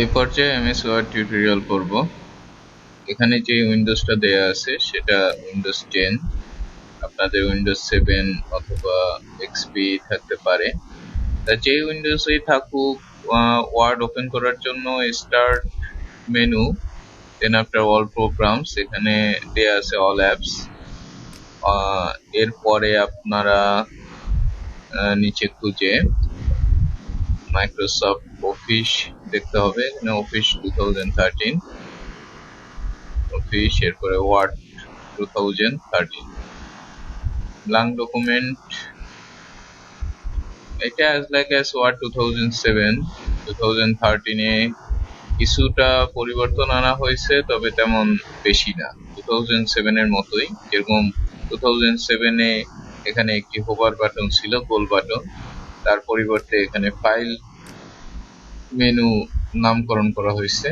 এই পর্যায়ে MS word tutorial করব। এখানে যে উইন্ডোজটা দেয়া আছে সেটা উইন্ডোজ 10, আপনাদের উইন্ডোজ 7 অথবা এক্সপি থাকতে পারে। তা যে উইন্ডোজেই থাকুক, ওয়ার্ড ওপেন করার জন্য start menu, then after all programs, এখানে দেয়া আছে অল অ্যাপস। এরপরে আপনারা নিচে খুঁজে মাইক্রোসফট অফিস দেখতে হবে। এখানে অফিস 2013 অফিস, এরপরে ওয়ার্ড 2013 ব্ল্যাঙ্ক ডকুমেন্ট। এটা as like as ওয়ার্ড 2007 এ কিছুটা পরিবর্তন আনা হয়েছে, তবে তেমন বেশি না, 2007 এর মতোই। যেরকম 2007 এ এখানে একটি হোভার বাটন ছিল, গোল বাটন, তার পরিবর্তে এখানে ফাইল মেনু নামকরণ করা হয়েছে।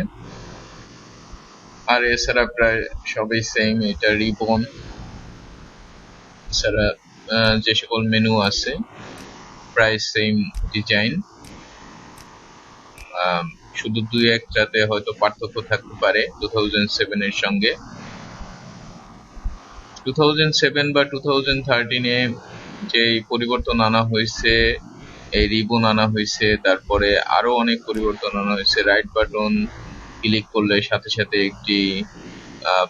আর এছাড়া প্রায় সবই সেম। এটা রিবন, এছাড়া যে সকল মেনু আছে প্রায় সেম ডিজাইন, শুধু দুই একটাতে হয়তো পার্থক্য থাকতে পারে 2007 এর সঙ্গে। 2007 বা 2013 এ যে পরিবর্তন আনা হয়েছে, এই রিবন আনা হয়েছে, তারপরে আরো অনেক পরিবর্তন আনা হয়েছে। রাইট বাটন ক্লিক করলে সাথে সাথে একটি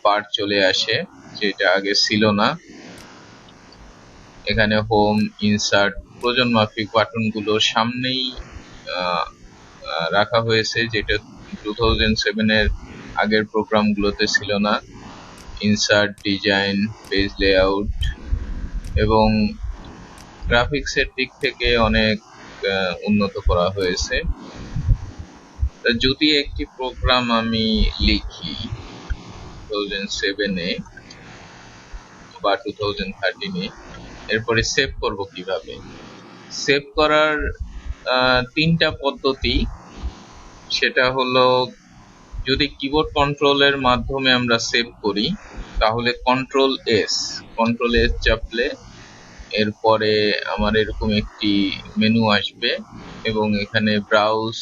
বার চলে আসে, যেটা আগে ছিল না। এখানে হোম, ইনসার্ট, প্রয়োজন মাফিক বাটনগুলো সামনেই রাখা হয়েছে, যেটা 2007 এর আগের প্রোগ্রামগুলোতে ছিল না। ইনসার্ট, ডিজাইন, পেজ লেআউট এবং গ্রাফিক্সের দিক থেকে অনেক উন্নত করা হয়েছে। যদি একটি প্রোগ্রাম আমি লিখি 2007 এ বা 2013 এ, এরপরে সেভ করব কিভাবে? সেভ করার তিনটা পদ্ধতি। সেটা হলো, যদি কিবোর্ড কন্ট্রোলের মাধ্যমে আমরা সেভ করি তাহলে কন্ট্রোল এস চাপলে এরপরে আমার এরকম একটি মেনু আসবে এবং এখানে ব্রাউজ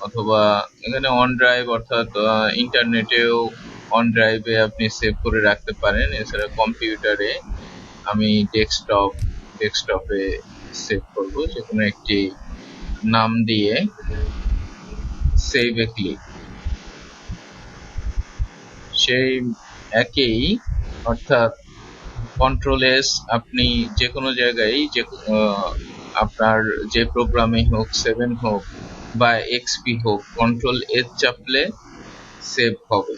অথবা এখানে অন ড্রাইভ, অর্থাৎ ইন্টারনেটেও অন ড্রাইভে আপনি সেভ করে রাখতে পারেন। এছাড়া কম্পিউটারে আমি ডেস্কটপে সেভ করব, যে কোনো একটি নাম দিয়ে সেভে ক্লিক। সেই একই, অর্থাৎ কন্ট্রোল এস আপনি যে কোনো জায়গায়, যে আপনার যে প্রোগ্রামে হোক, 7 হোক বা এক্সপি হোক, কন্ট্রোল এস চাপলে সেভ হবে,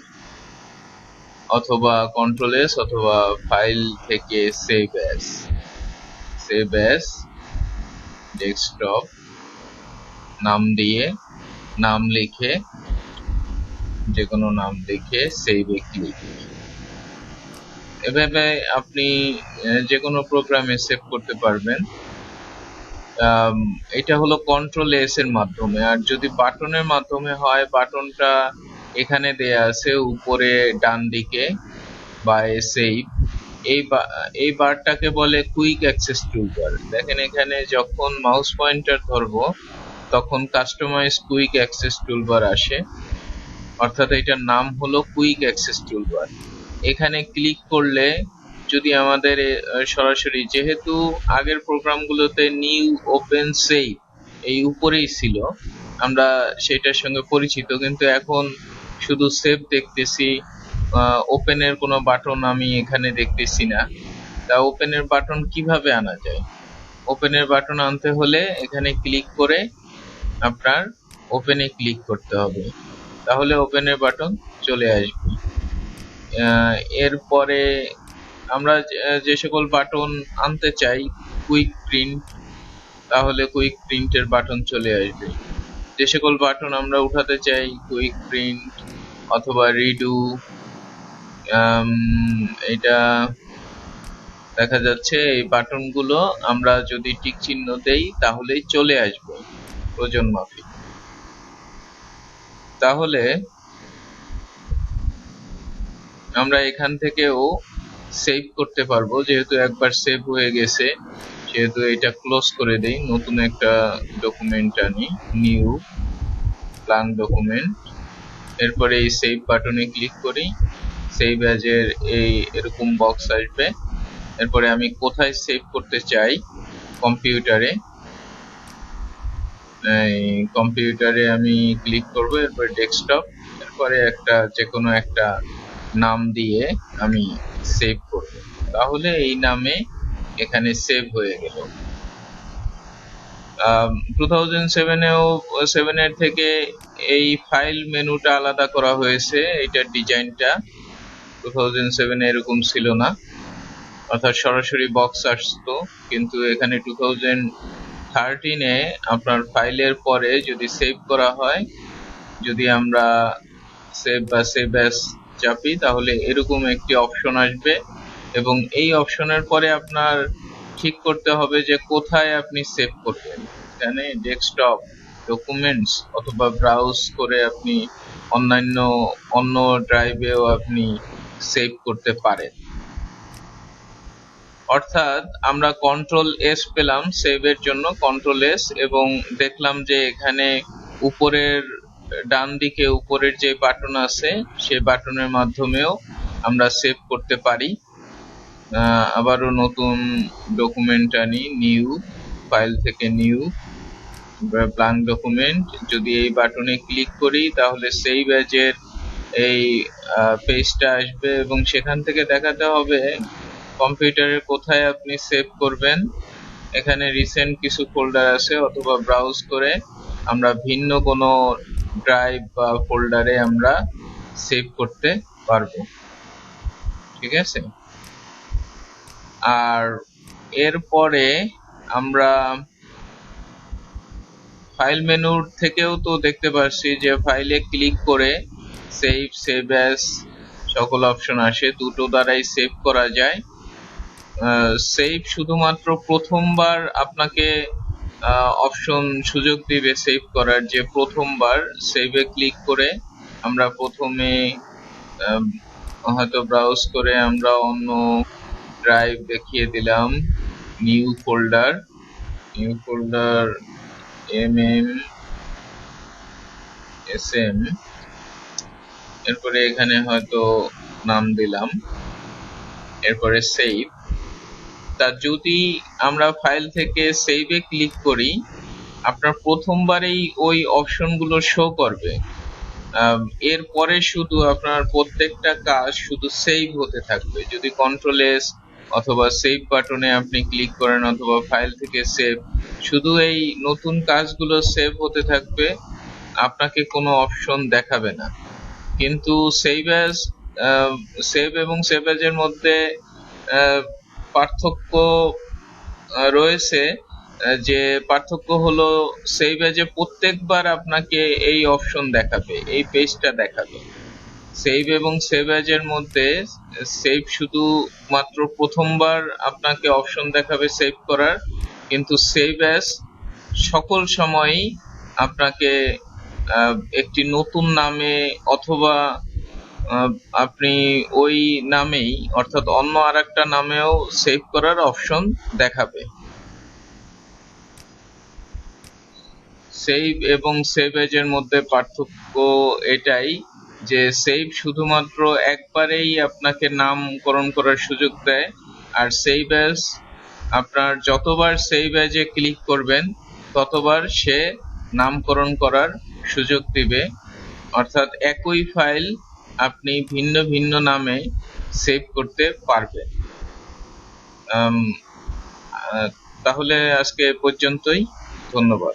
অথবা কন্ট্রোল এস অথবা ফাইল থেকে সেভ অ্যাজ ডেস্কটপ নাম দিয়ে, নাম লিখে, যে কোনো নাম লিখে সেভে ক্লিক। এভাবে আপনি যে কোনো প্রোগ্রামে সেভ করতে পারবেন। এটা হলো কন্ট্রোল এস এর মাধ্যমে। আর যদি বাটনের মাধ্যমে হয়, বাটনটা এখানে দেয়া আছে উপরে ডান দিকে, বা সেভ। এই বারটাকে বলে কুইক অ্যাক্সেস টুলবার। দেখেন এখানে যখন মাউস পয়েন্টার ধরবো তখন কাস্টমাইজ কুইক অ্যাক্সেস টুলবার আসে, অর্থাৎ এটার নাম হলো কুইক অ্যাক্সেস টুলবার। এখানে ক্লিক করলে যদি আমাদের সরাসরি, যেহেতু আগের প্রোগ্রামগুলোতে নিউ, ওপেন, সেভ এই উপরেই ছিল, আমরা সেটার সঙ্গে পরিচিত, কিন্তু এখন শুধু সেভ দেখতেছি, ওপেনের কোনো বাটন আমি এখানে দেখতেছি না। তা ওপেনের বাটন কিভাবে আনা যায়? ওপেনের বাটন আনতে হলে এখানে ক্লিক করে আপনার ওপেনে ক্লিক করতে হবে, তাহলে ওপেনের বাটন চলে আসবে। এরপরে আমরা যে সকল বাটন আনতে চাই, কুইক প্রিন্ট, তাহলে কুইক প্রিন্টের বাটন চলে আসবে। যে সকল বাটন আমরা উঠাতে চাই, কুইক প্রিন্ট অথবা রিডু, এটা দেখা যাচ্ছে এই বাটনগুলো আমরা যদি টিক চিহ্ন দেই তাহলেই চলে আসবে প্রয়োজন মাফিক। তাহলে আমরা এখান থেকেও সেভ করতে পারবো। যেহেতু একবার সেভ হয়ে গেছে, সেহেতু এটা ক্লোজ করে দেই, নতুন একটা ডকুমেন্ট আনি, নিউ, ব্ল্যাঙ্ক ডকুমেন্ট। এরপরে এই সেভ বাটনে ক্লিক করি, সেভ অ্যাজ এর এই এরকম বক্স আসবে। এরপরে আমি কোথায় সেভ করতে চাই, কম্পিউটারে আমি ক্লিক করব, এরপরে ডেস্কটপ, এরপরে যে কোনো একটা নাম দিয়ে আমি সেভ করব। তাহলে এই নামে এখানে সেভ হয়ে গেল। 2007 এর থেকে এই ফাইল মেনুটা আলাদা করা হয়েছে। এটার ডিজাইনটা 2007 এ এরকম ছিল না, অর্থাৎ সরাসরি বক্স আসতো, কিন্তু এখানে 2013 এ আপনার ফাইলের পরে যদি সেভ করা হয়, যদি আমরা সেভ বা সেভ অ্যাজ চাপি, তাহলে এরকম একটি অপশন আসবে এবং এই অপশনের পরে আপনার ঠিক করতে হবে যে কোথায় আপনি সেভ করবেন। এখানে ডেস্কটপ, ডকুমেন্টস অথবা ব্রাউজ করে আপনি অন্য ড্রাইভেও আপনি সেভ করতে পারেন। অর্থাৎ আমরা কন্ট্রোল-S পেলাম সেভের জন্য, কন্ট্রোল-S, এবং দেখলাম যে এখানে উপরের ডান দিকে উপরের যে বাটন আছে সেই বাটনের মাধ্যমেও আমরা সেভ করতে পারি। আবারও নতুন ডকুমেন্ট আনি, নিউ, ফাইল থেকে নিউ, ব্ল্যাঙ্ক ডকুমেন্ট। যদি এই বাটনে ক্লিক করি তাহলে সেভ অ্যাজ এর এই পেজটা আসবে এবং সেখান থেকে দেখাতে হবে কম্পিউটারের কোথায় আপনি সেভ করবেন। এখানে রিসেন্ট কিছু ফোল্ডার আছে, অথবা ব্রাউজ করে আমরা ভিন্ন কোনো ড্রাইভ বা ফোল্ডারে আমরা সেভ করতে পারবো। ঠিক আছে? আর এরপরে আমরা ফাইল মেনুর থেকেও তো দেখতে পাচ্ছি যে ফাইলে ক্লিক করে সেভ, সেভ অ্যাজ সকল অপশন আসে, দুটো দ্বারাই সেভ করা যায়। সেভ শুধুমাত্র প্রথমবার আপনাকে অপশন সুযোগ দিবে সেভ করার, যে প্রথমবার সেভে ক্লিক করে আমরা প্রথমে হয়তো ব্রাউজ করে আমরা অন্য ড্রাইভ দেখিয়ে দিলাম, নিউ ফোল্ডার SM, এরপরে এখানে হয়তো নাম দিলাম, এরপরে সেভ। তা যদি আমরা ফাইল থেকে সেভে ক্লিক করি, আপনার প্রথমবারেই ওই অপশনগুলো শো করবে। এরপরে শুধু আপনার প্রত্যেকটা কাজ শুধু সেভ হতে থাকবে। যদি কন্ট্রোল-S অথবা সেভ বাটনে আপনি ক্লিক করেন অথবা ফাইল থেকে সেভ, শুধু এই নতুন কাজগুলো সেভ হতে থাকবে, আপনাকে কোনো অপশন দেখাবে না। কিন্তু সেভ এবং সেভ অ্যাজ এর মধ্যে পার্থক্য রয়েছে। যে পার্থক্য হলো, সেভ অ্যাজ এ প্রত্যেকবার আপনাকে এই অপশন দেখাবে, এই পেজটা দেখাবে। সেভ এবং সেভ অ্যাজ এর মধ্যে সেভ শুধু মাত্র প্রথমবার আপনাকে অপশন দেখাবে সেভ করার, কিন্তু সেভ অ্যাজ সকল সময়ই আপনাকে একটি নতুন নামে অথবা আপনি ওই নামেই, অর্থাৎ অন্য আরেকটা নামেও সেভ করার অপশন দেখাবে। সেভ এবং সেভ অ্যাজ এর মধ্যে পার্থক্য এটাই যে সেভ শুধুমাত্র একবারেই আপনাকে নামকরণ করার সুযোগ দেয়, আর সেভ অ্যাজ আপনার যতবার সেভ অ্যাজ এ ক্লিক করবেন ততবার সে নামকরণ করার সুযোগ দিবে। অর্থাৎ একই ফাইল আপনি ভিন্ন ভিন্ন নামে সেভ করতে পারবেন। তাহলে আজকে পর্যন্তই। ধন্যবাদ।